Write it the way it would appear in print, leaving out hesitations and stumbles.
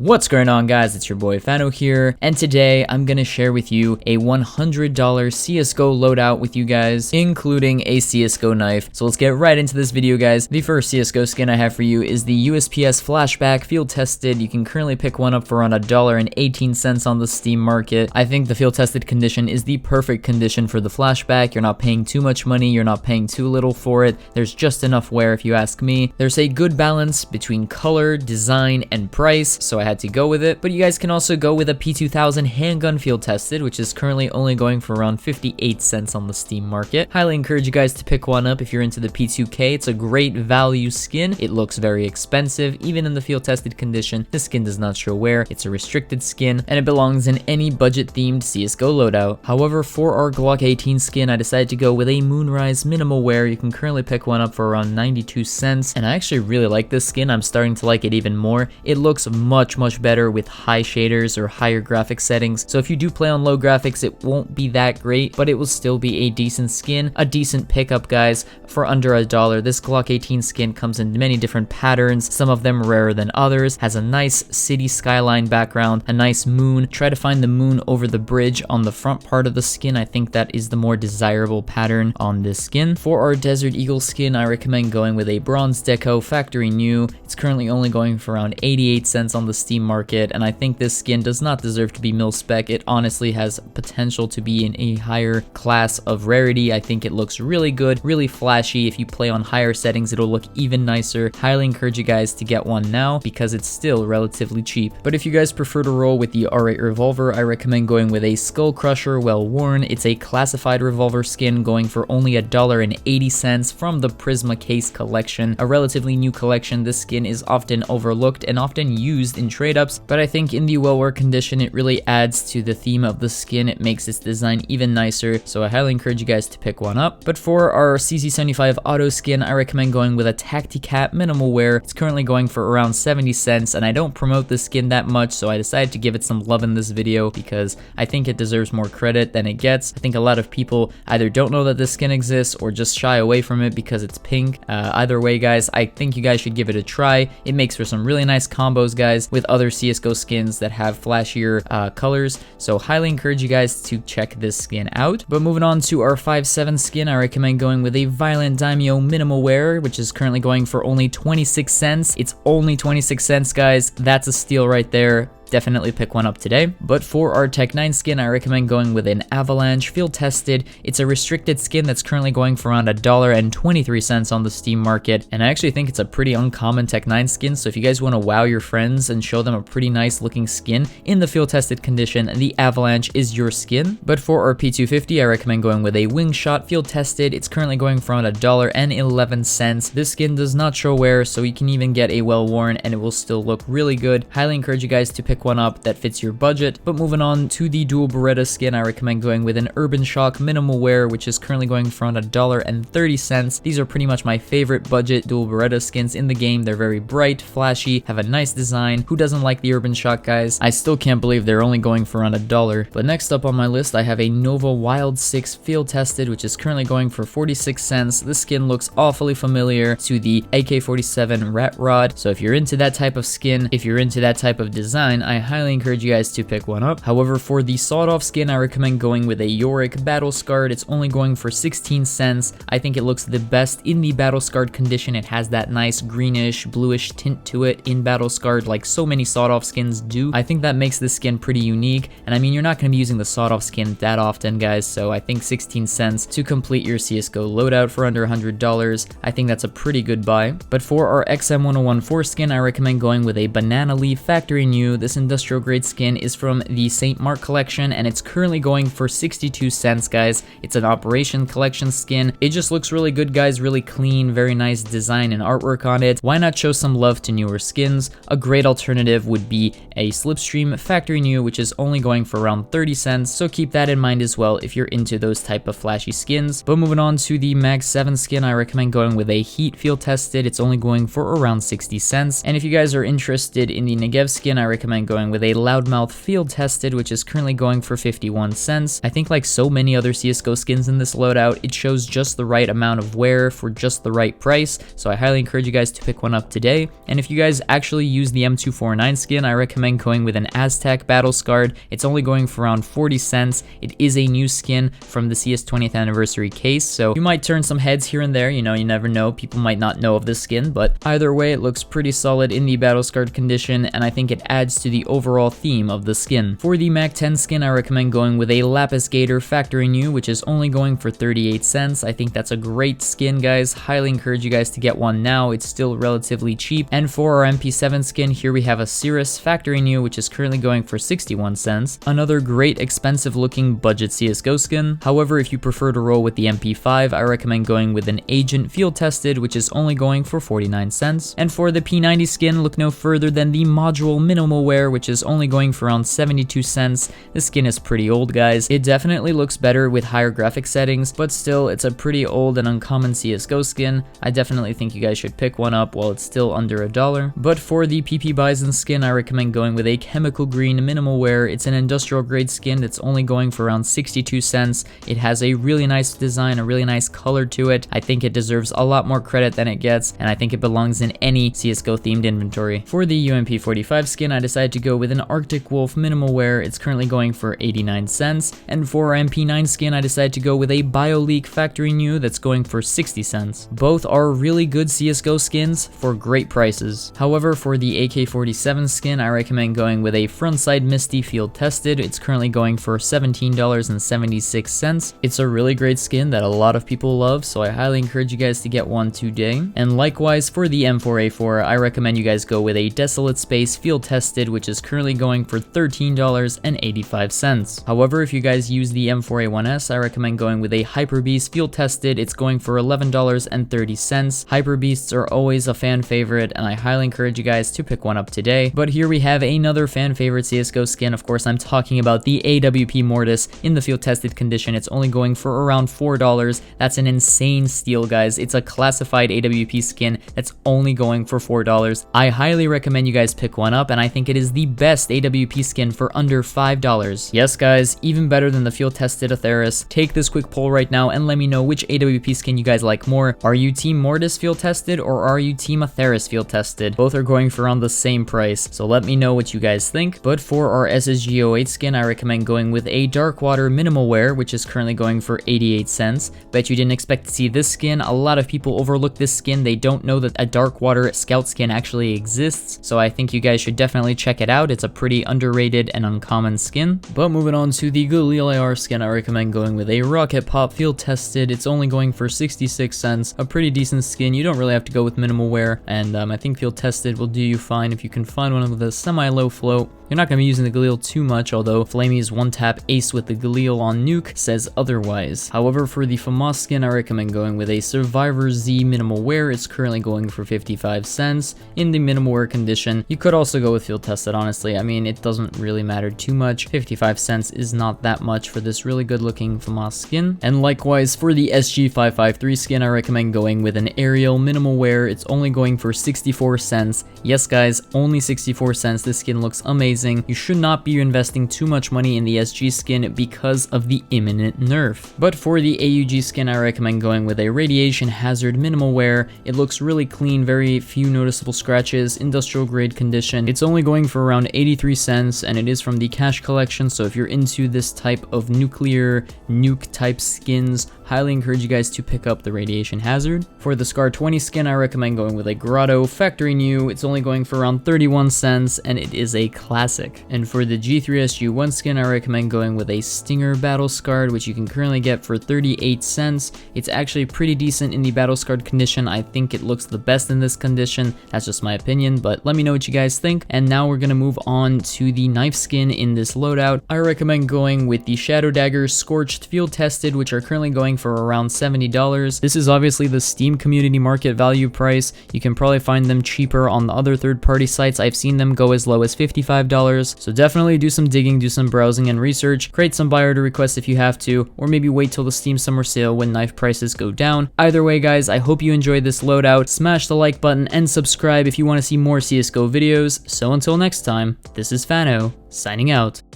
What's going on, guys? It's your boy Fano here, and today I'm gonna share with you a $100 CSGO loadout with you guys, including a CSGO knife. So let's get right into this video, guys. The first CSGO skin I have for you is the USPS Flashback Field Tested. You can currently pick one up for around $1.18 on the Steam market. I think the field tested condition is the perfect condition for the flashback. You're not paying too much money, you're not paying too little for it. There's just enough wear, if you ask me. There's a good balance between color, design, and price, so I had to go with it. But you guys can also go with a P2000 handgun field tested, which is currently only going for around 58 cents on the Steam market. Highly encourage you guys to pick one up if you're into the P2K. It's a great value skin. It looks very expensive. Even in the field tested condition, the skin does not show wear. It's a restricted skin, and it belongs in any budget themed CSGO loadout. However, for our Glock 18 skin, I decided to go with a Moonrise minimal wear. You can currently pick one up for around 92 cents, and I actually really like this skin. I'm starting to like it even more. It looks much better with high shaders or higher graphics settings. So if you do play on low graphics, it won't be that great, but it will still be a decent skin, a decent pickup, guys, for under $1. This Glock 18 skin comes in many different patterns, some of them rarer than others, has a nice city skyline background, a nice moon. Try to find the moon over the bridge on the front part of the skin. I think that is the more desirable pattern on this skin. For our Desert Eagle skin, I recommend going with a bronze deco factory new. It's currently only going for around 88 cents on the Steam market, and I think this skin does not deserve to be mil spec. It honestly has potential to be in a higher class of rarity. I think it looks really good, really flashy. If you play on higher settings, it'll look even nicer. Highly encourage you guys to get one now because it's still relatively cheap. But if you guys prefer to roll with the R8 Revolver, I recommend going with a Skull Crusher well worn. It's a classified revolver skin going for only $1.80 from the Prisma Case collection, a relatively new collection. This skin is often overlooked and often used in trade-ups, but I think in the well-wear condition, it really adds to the theme of the skin. It makes its design even nicer, so I highly encourage you guys to pick one up. But for our CZ75 auto skin, I recommend going with a Tacticat minimal wear. It's currently going for around 70 cents, and I don't promote this skin that much, so I decided to give it some love in this video because I think it deserves more credit than it gets. I think a lot of people either don't know that this skin exists or just shy away from it because it's pink. Either way, guys, I think you guys should give it a try. It makes for some really nice combos, guys, with other CSGO skins that have flashier colors, so highly encourage you guys to check this skin out. But moving on to our 5.7 skin, I recommend going with a Violent Daimyo minimal wear, which is currently going for only 26 cents. It's only 26 cents, guys. That's a steal right there. Definitely pick one up today. But for our Tech 9 skin, I recommend going with an Avalanche field tested. It's a restricted skin that's currently going for around $1.23 on the Steam market, and I actually think it's a pretty uncommon Tech 9 skin. So if you guys want to wow your friends and show them a pretty nice looking skin in the field tested condition, the Avalanche is your skin. But for our P250, I recommend going with a Wingshot field tested. It's currently going for around $1.11. This skin does not show wear, so you can even get a well worn and it will still look really good. Highly encourage you guys to pick one up that fits your budget. But moving on to the dual Beretta skin, I recommend going with an Urban Shock minimal wear, which is currently going for around $1.30. These are pretty much my favorite budget dual Beretta skins in the game. They're very bright, flashy, have a nice design. Who doesn't like the Urban Shock, guys? I still can't believe they're only going for around $1. But next up on my list, I have a Nova Wild 6 field tested, which is currently going for 46 cents. This skin looks awfully familiar to the AK-47 Rat Rod, so if you're into that type of skin, if you're into that type of design, I highly encourage you guys to pick one up. However, for the sawed-off skin, I recommend going with a Yorick Battle Scarred. It's only going for 16 cents. I think it looks the best in the Battle Scarred condition. It has that nice greenish, bluish tint to it in Battle Scarred, like so many sawed-off skins do. I think that makes this skin pretty unique, and I mean, you're not going to be using the sawed-off skin that often, guys, so I think 16 cents to complete your CSGO loadout for under $100. I think that's a pretty good buy. But for our XM1014 skin, I recommend going with a Banana Leaf factory new. This industrial grade skin is from the St. Mark collection, and it's currently going for 62 cents, guys. It's an Operation collection skin. It just looks really good, guys, really clean, very nice design and artwork on it. Why not show some love to newer skins? A great alternative would be a Slipstream factory new, which is only going for around 30 cents, so keep that in mind as well if you're into those type of flashy skins. But moving on to the Mag 7 skin, I recommend going with a Heat field tested. It's only going for around 60 cents, and if you guys are interested in the Negev skin, I recommend going with a Loudmouth Field Tested, which is currently going for 51 cents. I think like so many other CSGO skins in this loadout, it shows just the right amount of wear for just the right price, so I highly encourage you guys to pick one up today. And if you guys actually use the M249 skin, I recommend going with an Aztec Battle Scarred. It's only going for around 40 cents. It is a new skin from the CS 20th anniversary case, so you might turn some heads here and there, you know, you never know, people might not know of this skin, but either way it looks pretty solid in the Battle Scarred condition, and I think it adds to the overall theme of the skin. For the Mac 10 skin, I recommend going with a Lapis Gator Factory New, which is only going for 38 cents. I think that's a great skin, guys. Highly encourage you guys to get one now. It's still relatively cheap. And for our MP7 skin, here we have a Cirrus Factory New, which is currently going for 61 cents. Another great expensive looking budget CSGO skin. However, if you prefer to roll with the MP5, I recommend going with an Agent Field Tested, which is only going for 49 cents. And for the P90 skin, look no further than the Module Minimal Wear, which is only going for around 72 cents. This skin is pretty old, guys. It definitely looks better with higher graphic settings, but still, it's a pretty old and uncommon CSGO skin. I definitely think you guys should pick one up while it's still under $1. But for the PP Bison skin, I recommend going with a Chemical Green Minimal Wear. It's an industrial grade skin that's only going for around 62 cents. It has a really nice design, a really nice color to it. I think it deserves a lot more credit than it gets, and I think it belongs in any CSGO themed inventory. For the UMP45 skin, I decided to go with an Arctic Wolf Minimal Wear. It's currently going for 89 cents. And for our MP9 skin, I decided to go with a BioLeak Factory New that's going for 60 cents. Both are really good CSGO skins for great prices. However, for the AK-47 skin, I recommend going with a Frontside Misty Field Tested. It's currently going for $17.76. It's a really great skin that a lot of people love, so I highly encourage you guys to get one today. And likewise, for the M4A4, I recommend you guys go with a Desolate Space Field Tested, which is currently going for $13.85. However, if you guys use the M4A1S, I recommend going with a Hyper Beast Field Tested. It's going for $11.30. Hyper Beasts are always a fan favorite, and I highly encourage you guys to pick one up today. But here we have another fan favorite CSGO skin. Of course, I'm talking about the AWP Mortis in the field tested condition. It's only going for around $4. That's an insane steal, guys. It's a classified AWP skin that's only going for $4. I highly recommend you guys pick one up, and I think it is the best AWP skin for under $5. Yes, guys, even better than the field tested Atheris. Take this quick poll right now and let me know which AWP skin you guys like more. Are you Team Mortis field tested or are you Team Atheris field tested? Both are going for around the same price, so let me know what you guys think. But for our SSG08 skin, I recommend going with a Darkwater Minimal Wear, which is currently going for 88 cents. Bet you didn't expect to see this skin. A lot of people overlook this skin. They don't know that a Darkwater Scout skin actually exists, so I think you guys should definitely check it out. It's a pretty underrated and uncommon skin. But moving on to the Galil AR skin, I recommend going with a Rocket Pop Field Tested. It's only going for 66 cents. A pretty decent skin. You don't really have to go with minimal wear, and I think Field Tested will do you fine if you can find one with a semi-low float. You're not going to be using the Galil too much, although Flamey's one-tap ace with the Galil on Nuke says otherwise. However, for the Famas skin, I recommend going with a Survivor Z Minimal Wear. It's currently going for 55 cents in the minimal wear condition. You could also go with Field Tested, honestly. I mean, it doesn't really matter too much. 55 cents is not that much for this really good-looking Famas skin. And likewise, for the SG553 skin, I recommend going with an Aerial Minimal Wear. It's only going for 64 cents. Yes, guys, only 64 cents. This skin looks amazing. You should not be investing too much money in the SG skin because of the imminent nerf. But for the AUG skin, I recommend going with a Radiation Hazard Minimal Wear. It looks really clean, very few noticeable scratches, industrial grade condition. It's only going for around 83 cents, and it is from the Cash Collection, so if you're into this type of nuclear nuke type skins, highly encourage you guys to pick up the Radiation Hazard. For the Scar 20 skin, I recommend going with a Grotto Factory New. It's only going for around 31 cents, and it is a classic. And for the G3SG1 skin, I recommend going with a Stinger Battle Scarred, which you can currently get for 38 cents. It's actually pretty decent in the Battle Scarred condition. I think it looks the best in this condition. That's just my opinion, but let me know what you guys think. And now we're gonna move on to the knife skin in this loadout. I recommend going with the Shadow Dagger Scorched Field Tested, which are currently going for around $70. This is obviously the Steam community market value price. You can probably find them cheaper on the other third-party sites. I've seen them go as low as $55. So definitely do some digging, do some browsing and research, create some buy order requests if you have to, or maybe wait till the Steam summer sale when knife prices go down. Either way, guys, I hope you enjoyed this loadout. Smash the like button and subscribe if you want to see more CSGO videos. So until next time, this is Fano, signing out.